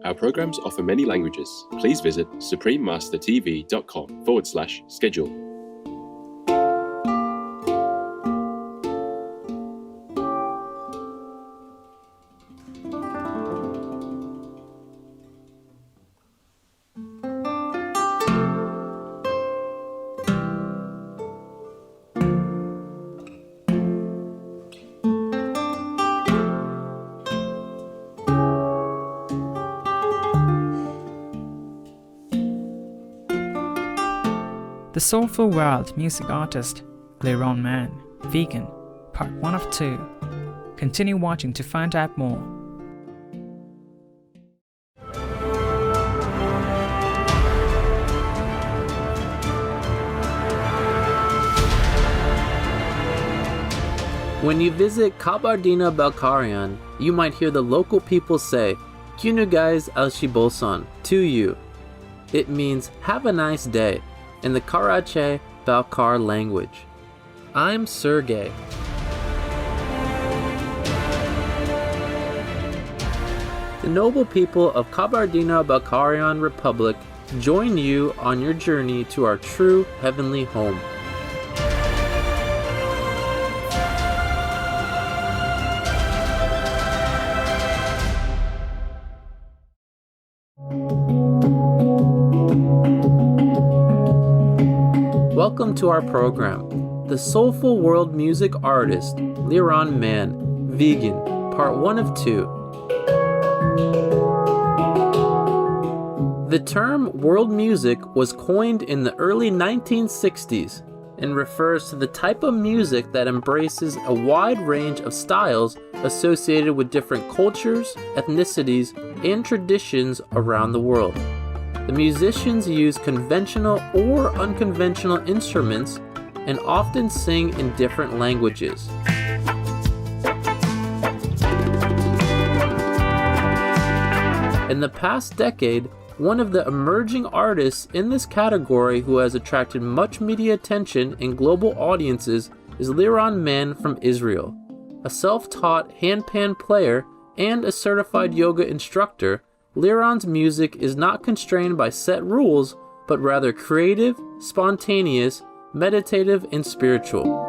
Our programs offer many languages. Please visit suprememastertv.com/schedule. The Soulful World Music Artist, Liron Man, Vegan, Part 1 of 2. Continue watching to find out more. When you visit Kabardina-Balkarian, you might hear the local people say, "Günü Alşibolsan," to you. It means, "Have a nice day," in the Karache-Balkar language. I'm Sergey. The noble people of Kabardina-Balkarian Republic join you on your journey to our true heavenly home. Welcome to our program, The Soulful World Music Artist, Liron Man, Vegan, Part 1 of 2. The term world music was coined in the early 1960s and refers to the type of music that embraces a wide range of styles associated with different cultures, ethnicities, and traditions around the world. The musicians use conventional or unconventional instruments and often sing in different languages. In the past decade, one of the emerging artists in this category who has attracted much media attention and global audiences is Liron Man from Israel. A self-taught handpan player and a certified yoga instructor, Liron's music is not constrained by set rules, but rather creative, spontaneous, meditative, and spiritual.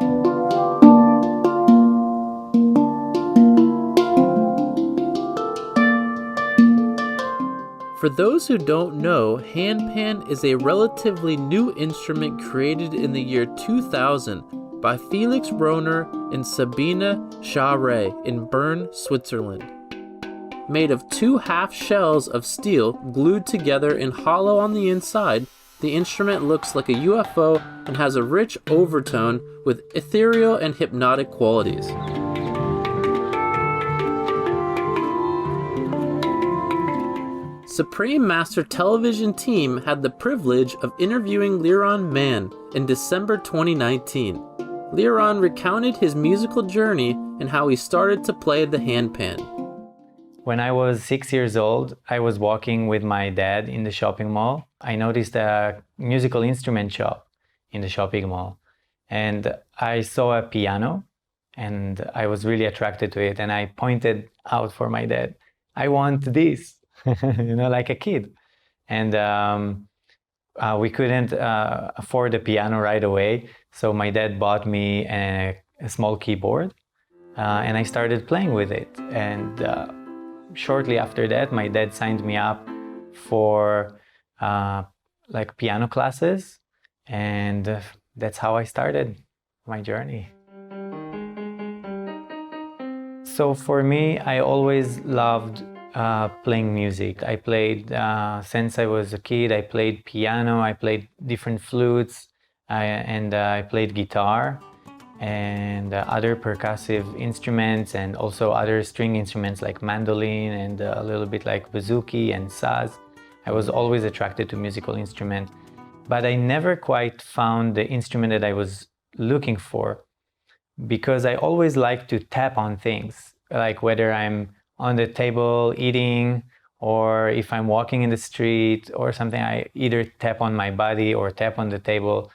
For those who don't know, handpan is a relatively new instrument created in the year 2000 by Felix Rohner and Sabine Schare in Bern, Switzerland. Made of two half shells of steel glued together and hollow on the inside, the instrument looks like a UFO and has a rich overtone with ethereal and hypnotic qualities. Supreme Master Television team had the privilege of interviewing Liron Man in December 2019. Liron recounted his musical journey and how he started to play the handpan. When I was 6 years old, I was walking with my dad in the shopping mall. I noticed a musical instrument shop in the shopping mall. And I saw a piano and I was really attracted to it. And I pointed out for my dad, "I want this," like a kid. And we couldn't afford a piano right away. So my dad bought me a small keyboard and I started playing with it. And shortly after that, my dad signed me up for piano classes, and that's how I started my journey. So for me, I always loved playing music. I played since I was a kid. I played piano, I played different flutes, and I played guitar and other percussive instruments, and also other string instruments like mandolin and a little bit like bouzouki and saz. I was always attracted to musical instruments, but I never quite found the instrument that I was looking for, because I always like to tap on things, like whether I'm on the table eating or if I'm walking in the street or something, I either tap on my body or tap on the table.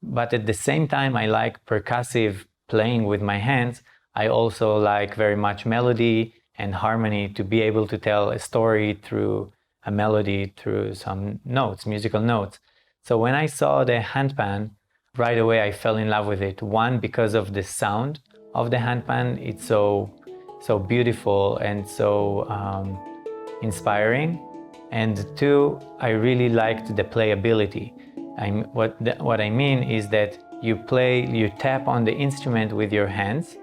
But at the same time, I like percussive playing with my hands. I also like very much melody and harmony, to be able to tell a story through a melody through some notes, musical notes. So when I saw the handpan, right away I fell in love with it. One, because of the sound of the handpan. It's so beautiful and so inspiring. And two, I really liked the playability. What I mean is that you tap on the instrument with your hands,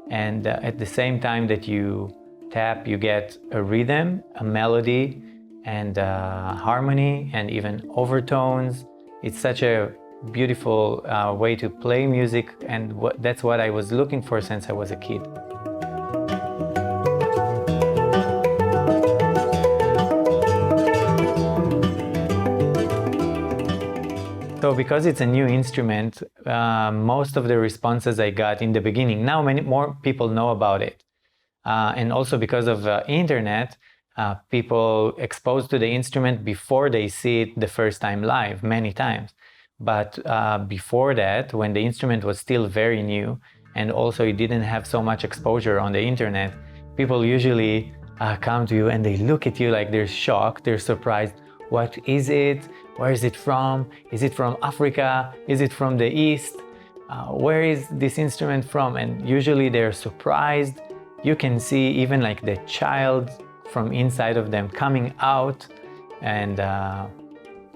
and at the same time that you tap, you get a rhythm, a melody, and harmony, and even overtones. It's such a beautiful way to play music, and that's what I was looking for since I was a kid. So because it's a new instrument, most of the responses I got in the beginning, now many more people know about it. And also because of internet, people exposed to the instrument before they see it the first time live, many times. But before that, when the instrument was still very new, and also it didn't have so much exposure on the internet, people usually come to you and they look at you like they're shocked, they're surprised. What is it? Where is it from? Is it from Africa? Is it from the East? Where is this instrument from? And usually they're surprised. You can see even like the child from inside of them coming out and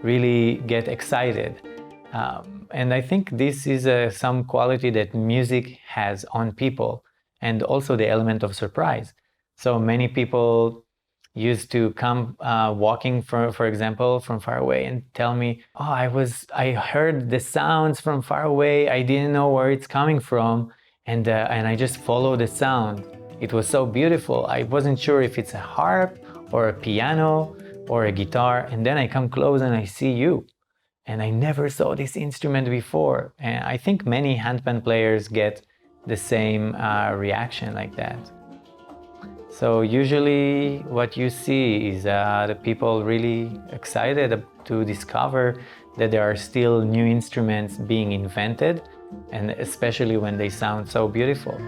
really get excited. And I think this is some quality that music has on people, and also the element of surprise. So many people used to come walking, for example, from far away and tell me, oh, I heard the sounds from far away. I didn't know where it's coming from. And I just followed the sound. It was so beautiful. I wasn't sure if it's a harp or a piano or a guitar. And then I come close and I see you. And I never saw this instrument before. And I think many handpan players get the same reaction like that. So usually what you see is the people really excited to discover that there are still new instruments being invented, and especially when they sound so beautiful.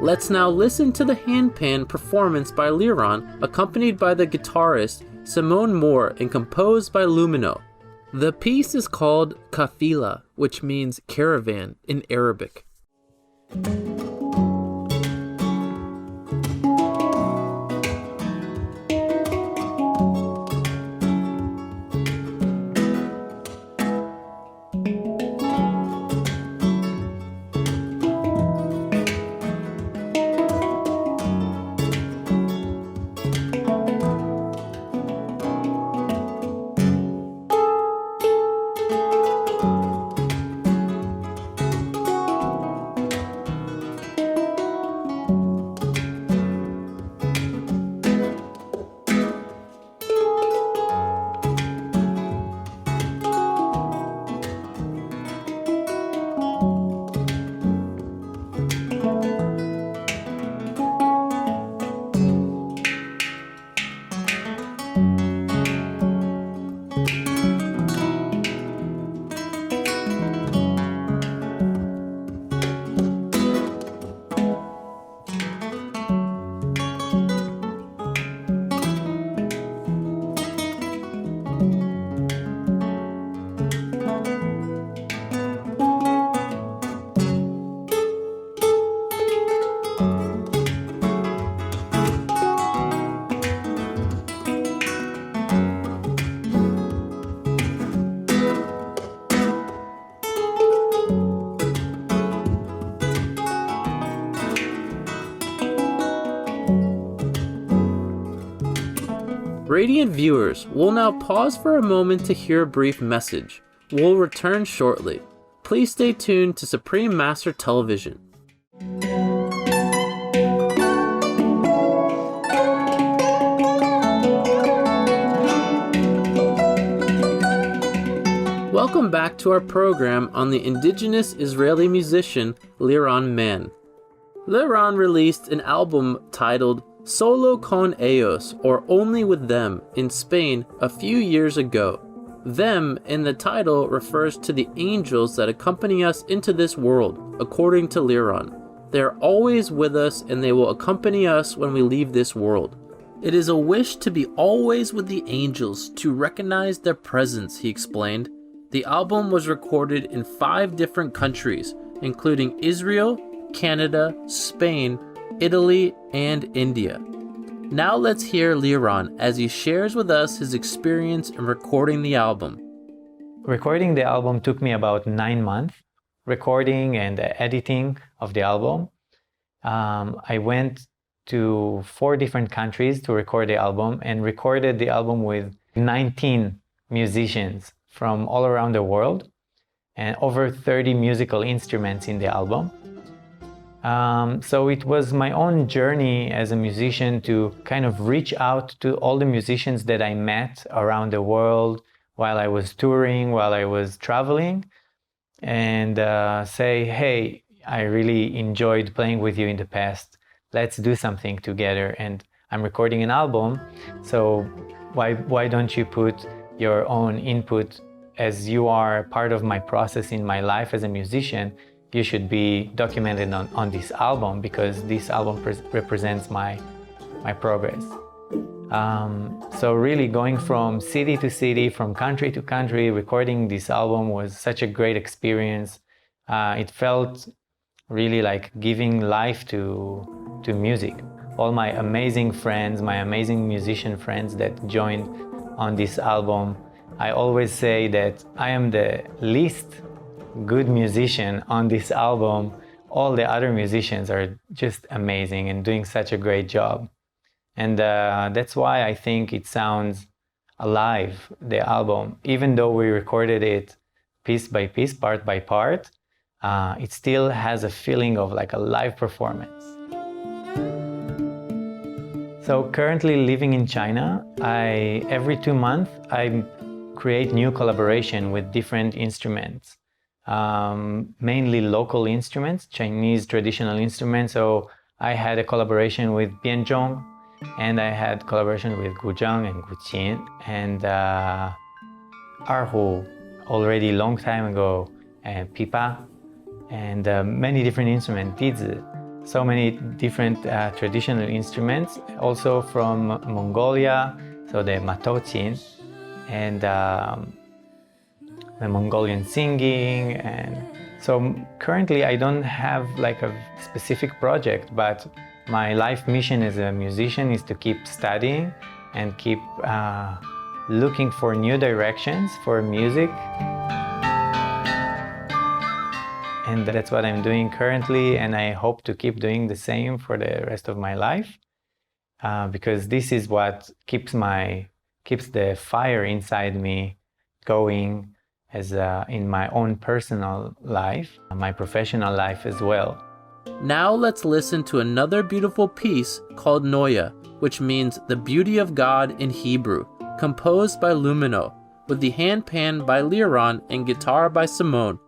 Let's now listen to the handpan performance by Liron, accompanied by the guitarist Simone Mor and composed by Lumino. The piece is called Qafila, which means caravan in Arabic. Radiant viewers, we'll now pause for a moment to hear a brief message. We'll return shortly. Please stay tuned to Supreme Master Television. Welcome back to our program on the indigenous Israeli musician Liron Man. Liron released an album titled Solo con ellos, or Only with Them, in Spain a few years ago. Them in the title refers to the angels that accompany us into this world, according to Liron. They are always with us and they will accompany us when we leave this world. It is a wish to be always with the angels, to recognize their presence, he explained. The album was recorded in 5 different countries, including Israel, Canada, Spain, Italy, and India. Now let's hear Liron as he shares with us his experience in recording the album. Recording the album took me about 9 months, recording and editing of the album. I went to 4 different countries to record the album and recorded the album with 19 musicians from all around the world and over 30 musical instruments in the album. So it was my own journey as a musician to kind of reach out to all the musicians that I met around the world while I was touring, while I was traveling, and say, hey, I really enjoyed playing with you in the past. Let's do something together. And I'm recording an album, so why don't you put your own input? As you are part of my process in my life as a musician, you should be documented on this album, because this album represents my progress. So really going from city to city, from country to country, recording this album was such a great experience. It felt really like giving life to music. All my amazing friends, my amazing musician friends that joined on this album, I always say that I am the least good musician on this album. All the other musicians are just amazing and doing such a great job. And that's why I think it sounds alive, the album. Even though we recorded it piece by piece, part by part, it still has a feeling of like a live performance. So currently living in China, every 2 months I create new collaboration with different instruments, mainly local instruments, Chinese traditional instruments. So I had a collaboration with Bianzhong, and I had collaboration with Guzheng and Guqin, and Erhu already long time ago, and Pipa, and many different instruments, Dizi, so many different traditional instruments, also from Mongolia, so the Matochin, and the Mongolian singing. And so currently I don't have like a specific project, but my life mission as a musician is to keep studying and keep looking for new directions for music. And that's what I'm doing currently, and I hope to keep doing the same for the rest of my life, because this is what keeps the fire inside me going, as in my own personal life, my professional life as well. Now let's listen to another beautiful piece called Noya, which means the beauty of God in Hebrew, composed by Lumino, with the handpan by Liron and guitar by Simone.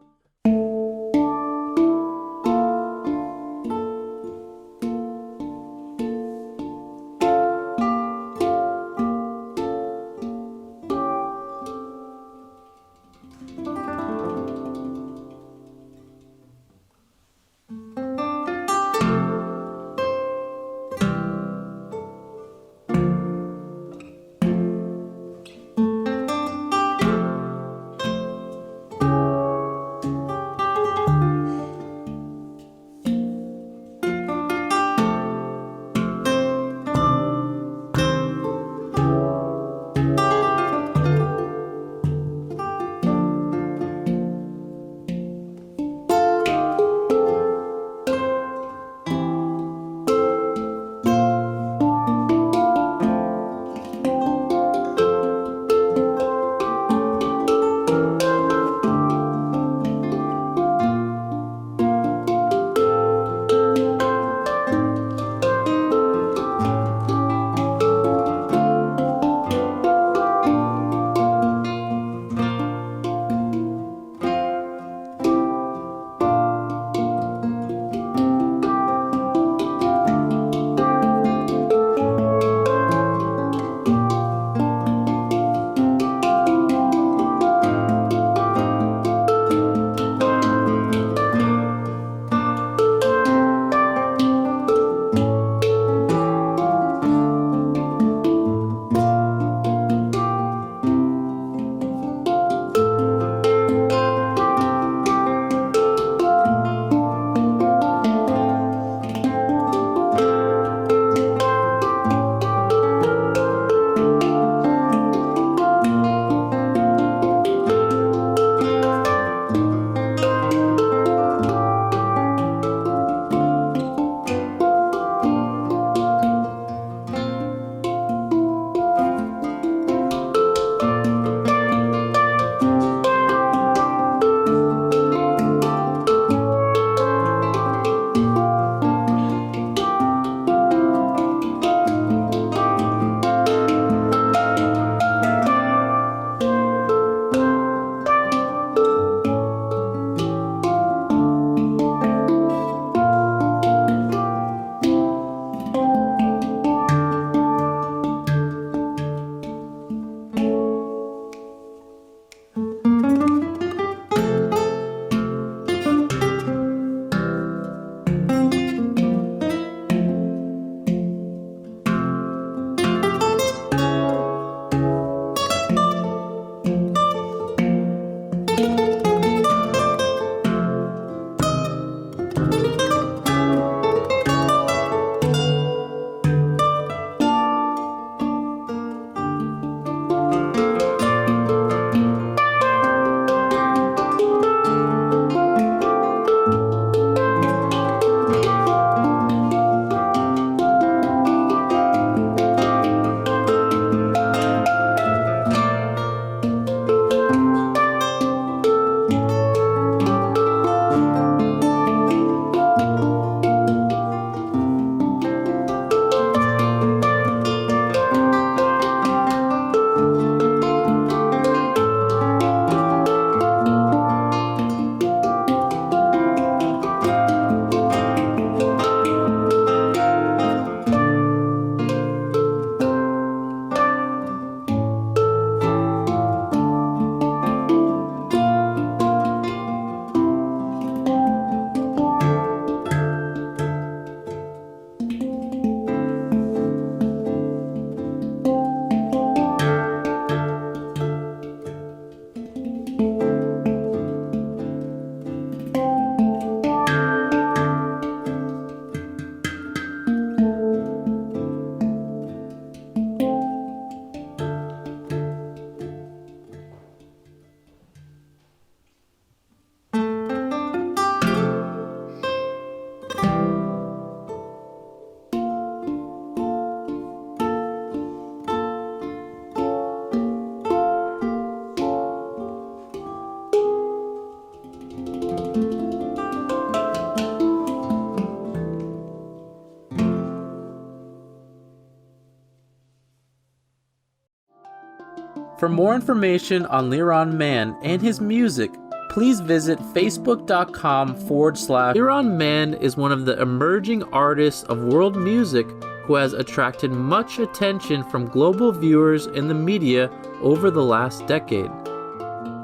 For more information on Liron Man and his music, please visit facebook.com/. Liron Man is one of the emerging artists of world music who has attracted much attention from global viewers in the media over the last decade.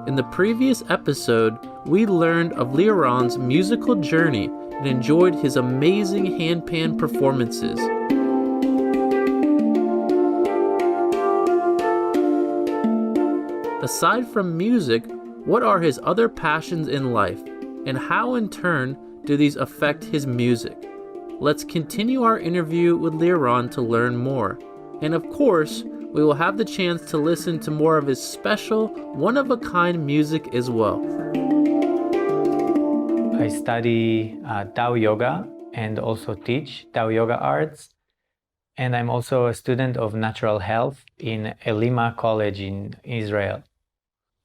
In the previous episode, we learned of Liron's musical journey and enjoyed his amazing handpan performances. Aside from music, what are his other passions in life, and how in turn do these affect his music? Let's continue our interview with Liron to learn more. And of course, we will have the chance to listen to more of his special, one-of-a-kind music as well. I study Tao Yoga and also teach Tao Yoga arts. And I'm also a student of natural health in Elima College in Israel.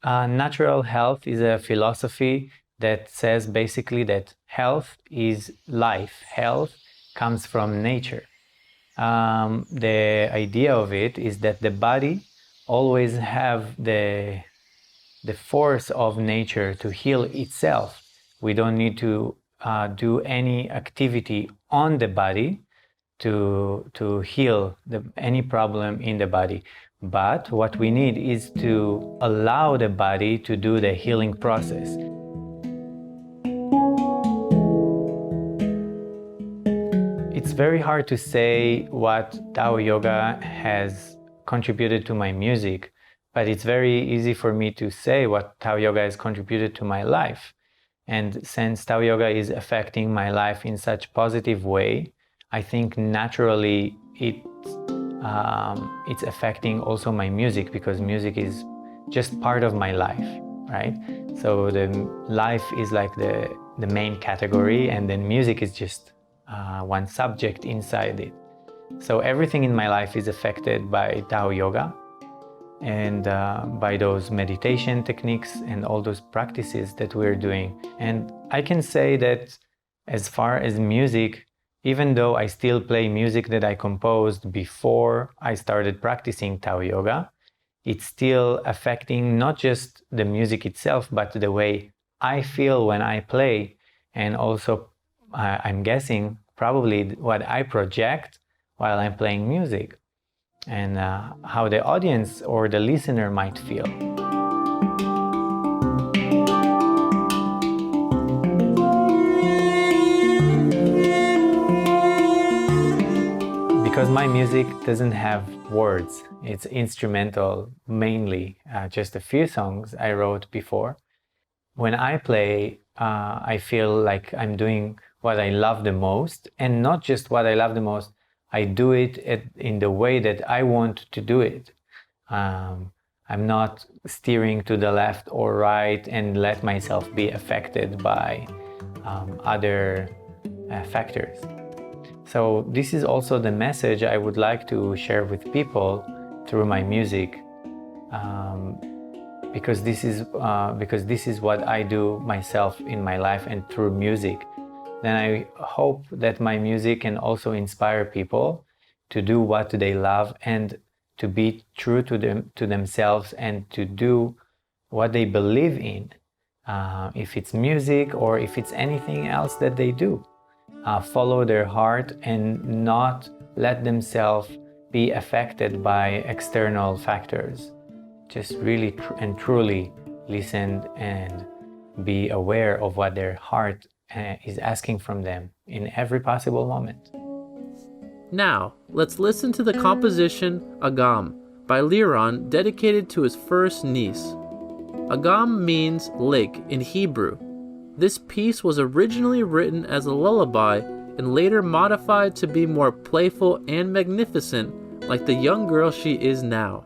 Natural health is a philosophy that says basically that health is life. Health comes from nature. The idea of it is that the body always have the force of nature to heal itself. We don't need to do any activity on the body to heal any problem in the body. But what we need is to allow the body to do the healing process. It's very hard to say what Tao Yoga has contributed to my music, but it's very easy for me to say what Tao Yoga has contributed to my life. And since Tao Yoga is affecting my life in such positive way, I think naturally it's affecting also my music, because music is just part of my life, right? So the life is like the main category, and then music is just one subject inside it. So everything in my life is affected by Tao Yoga and by those meditation techniques and all those practices that we're doing. And I can say that as far as music, even though I still play music that I composed before I started practicing Tao Yoga, it's still affecting not just the music itself, but the way I feel when I play, and also I'm guessing probably what I project while I'm playing music, and how the audience or the listener might feel. Because my music doesn't have words, it's instrumental mainly, just a few songs I wrote before. When I play, I feel like I'm doing what I love the most, and not just what I love the most, I do it in the way that I want to do it. I'm not steering to the left or right and let myself be affected by other factors. So this is also the message I would like to share with people through my music, because this is what I do myself in my life and through music. Then I hope that my music can also inspire people to do what they love and to be true to themselves and to do what they believe in, if it's music or if it's anything else that they do. Follow their heart and not let themselves be affected by external factors. Just really and truly listen and be aware of what their heart is asking from them in every possible moment. Now, let's listen to the composition Agam by Liron, dedicated to his first niece. Agam means lake in Hebrew. This piece was originally written as a lullaby and later modified to be more playful and magnificent, like the young girl she is now.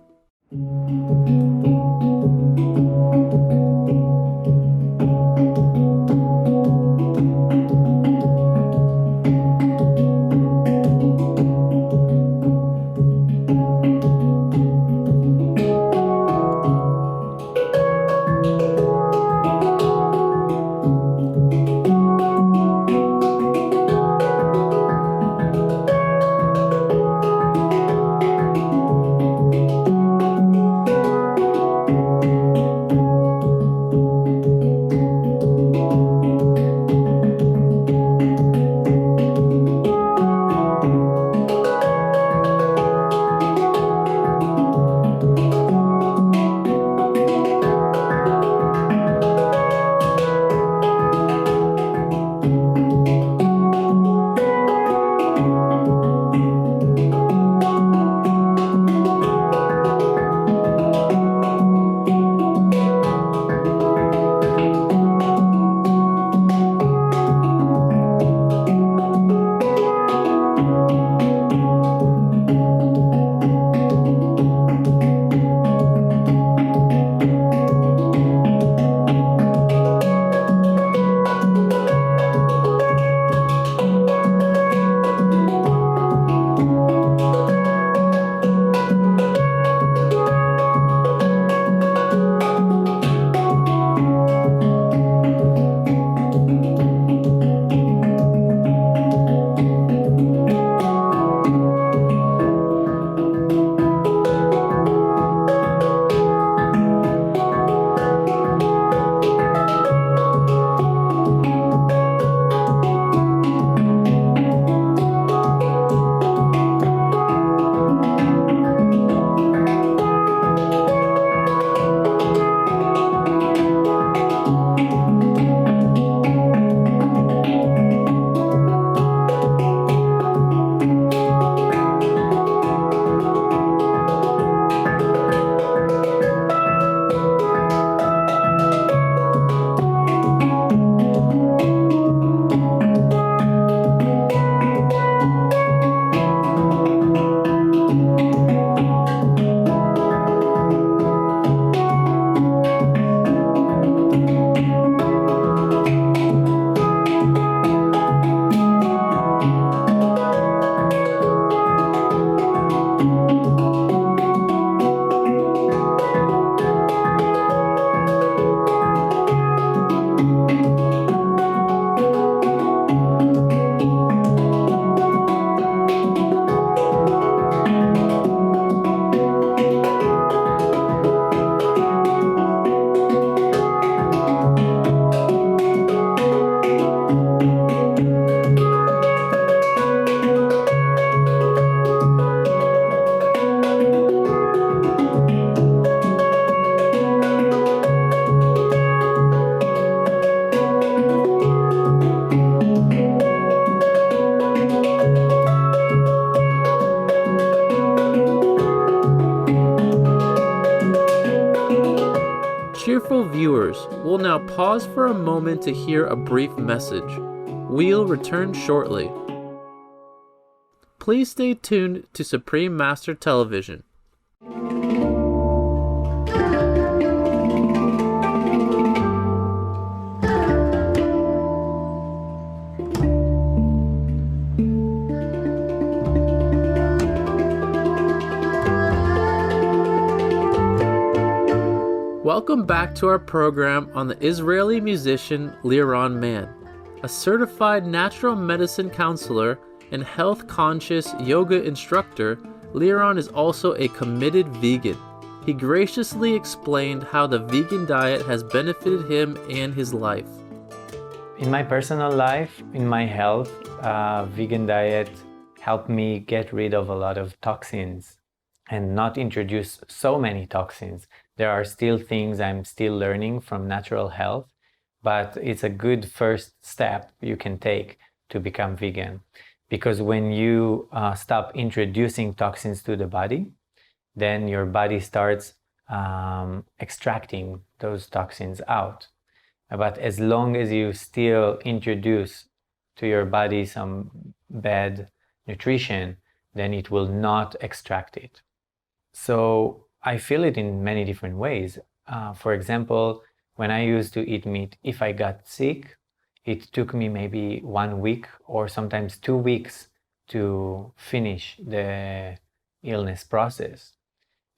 viewers, we'll now pause for a moment to hear a brief message. We'll return shortly. Please stay tuned to Supreme Master Television. Welcome back to our program on the Israeli musician Liron Man. A certified natural medicine counselor and health-conscious yoga instructor, Liron is also a committed vegan. He graciously explained how the vegan diet has benefited him and his life. In my personal life, in my health, vegan diet helped me get rid of a lot of toxins and not introduce so many toxins. There are still things I'm still learning from natural health, but it's a good first step you can take to become vegan. Because when you stop introducing toxins to the body, then your body starts extracting those toxins out. But as long as you still introduce to your body some bad nutrition, then it will not extract it. So I feel it in many different ways. For example, when I used to eat meat, if I got sick, it took me maybe 1 week or sometimes 2 weeks to finish the illness process.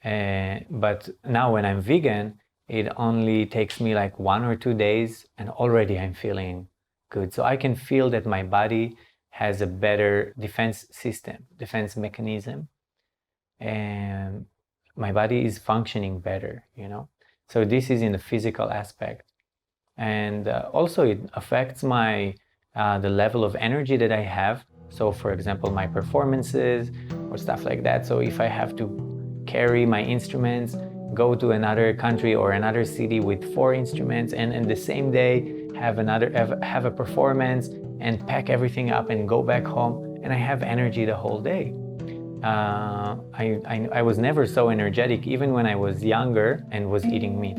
But now when I'm vegan, it only takes me like 1 or 2 days and already I'm feeling good. So I can feel that my body has a better defense system, defense mechanism, and my body is functioning better, you know. So this is in the physical aspect. And also it affects my the level of energy that I have. So for example, my performances or stuff like that. So if I have to carry my instruments, go to another country or another city with 4 instruments, and in the same day have a performance and pack everything up and go back home, and I have energy the whole day. I was never so energetic, even when I was younger and was eating meat.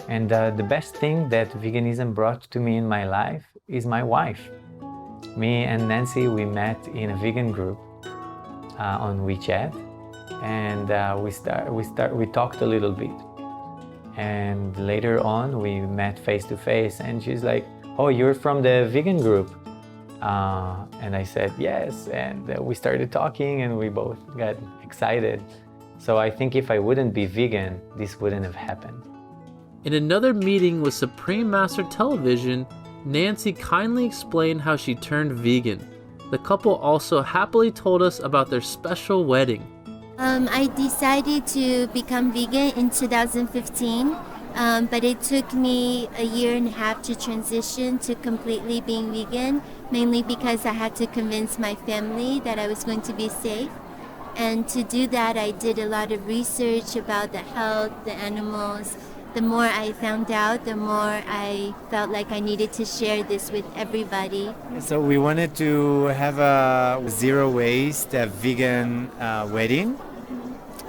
And the best thing that veganism brought to me in my life is my wife. Me and Nancy, we met in a vegan group on WeChat, and we talked a little bit. And later on, we met face to face, and she's like, "Oh, you're from the vegan group?" And I said, "Yes." And we started talking, and we both got excited. So I think if I wouldn't be vegan, this wouldn't have happened. In another meeting with Supreme Master Television, Nancy kindly explained how she turned vegan. The couple also happily told us about their special wedding. I decided to become vegan in 2015, but it took me a year and a half to transition to completely being vegan, mainly because I had to convince my family that I was going to be safe. And to do that, I did a lot of research about the health, the animals. The more I found out, the more I felt like I needed to share this with everybody. So we wanted to have a zero waste vegan wedding,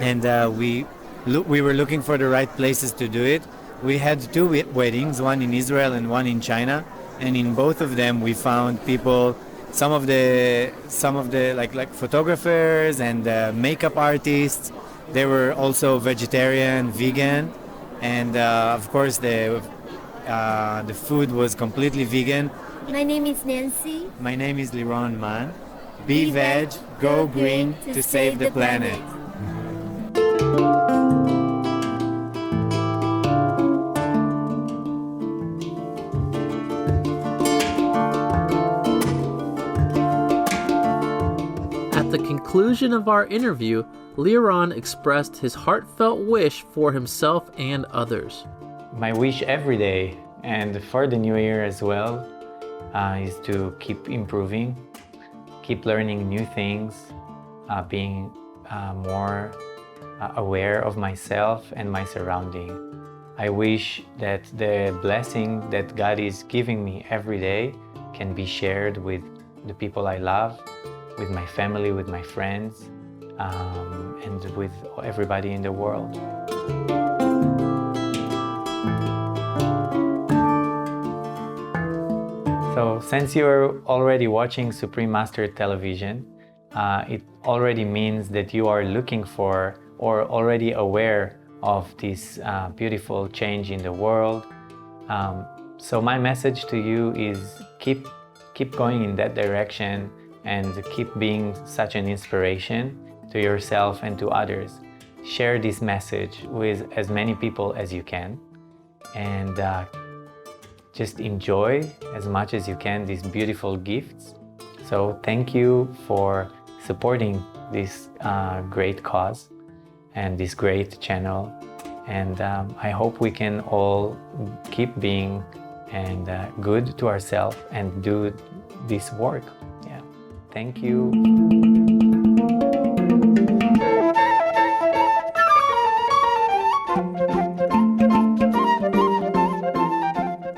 and we were looking for the right places to do it. We had 2 weddings, one in Israel and one in China, and in both of them we found people, some of the like photographers and makeup artists. They were also vegetarian, vegan. And of course, the food was completely vegan. My name is Nancy. My name is Liron Man. Be veg, go green to save the planet. At the conclusion of our interview, Liron expressed his heartfelt wish for himself and others. My wish every day, and for the new year as well, is to keep improving, keep learning new things, being more aware of myself and my surrounding. I wish that the blessing that God is giving me every day can be shared with the people I love, with my family, with my friends, and with everybody in the world. So since you're already watching Supreme Master Television, it already means that you are looking for or already aware of this beautiful change in the world. So my message to you is keep going in that direction and keep being such an inspiration to yourself and to others. Share this message with as many people as you can, and just enjoy as much as you can these beautiful gifts. So thank you for supporting this great cause and this great channel, and I hope we can all keep being and good to ourselves and do this work. Yeah, thank you.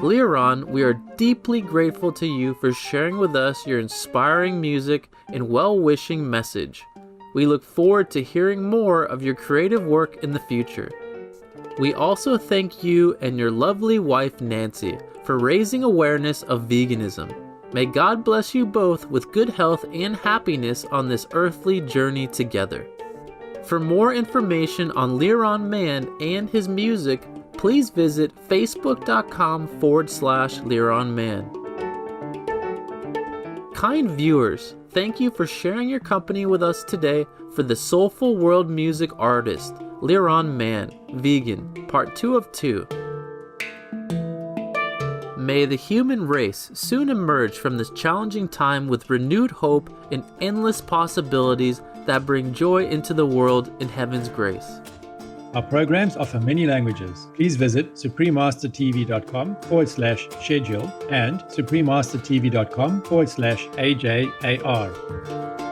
Liron, we are deeply grateful to you for sharing with us your inspiring music and well-wishing message. We look forward to hearing more of your creative work in the future. We also thank you and your lovely wife Nancy for raising awareness of veganism. May God bless you both with good health and happiness on this earthly journey together. For more information on Liron Man and his music, please visit facebook.com/Liron Man. Kind viewers, thank you for sharing your company with us today for the Soulful World Music Artist, Liron Man, Vegan, Part 2 of 2. May the human race soon emerge from this challenging time with renewed hope and endless possibilities that bring joy into the world in heaven's grace. Our programs offer many languages. Please visit suprememastertv.com/schedule and suprememastertv.com/AJAR.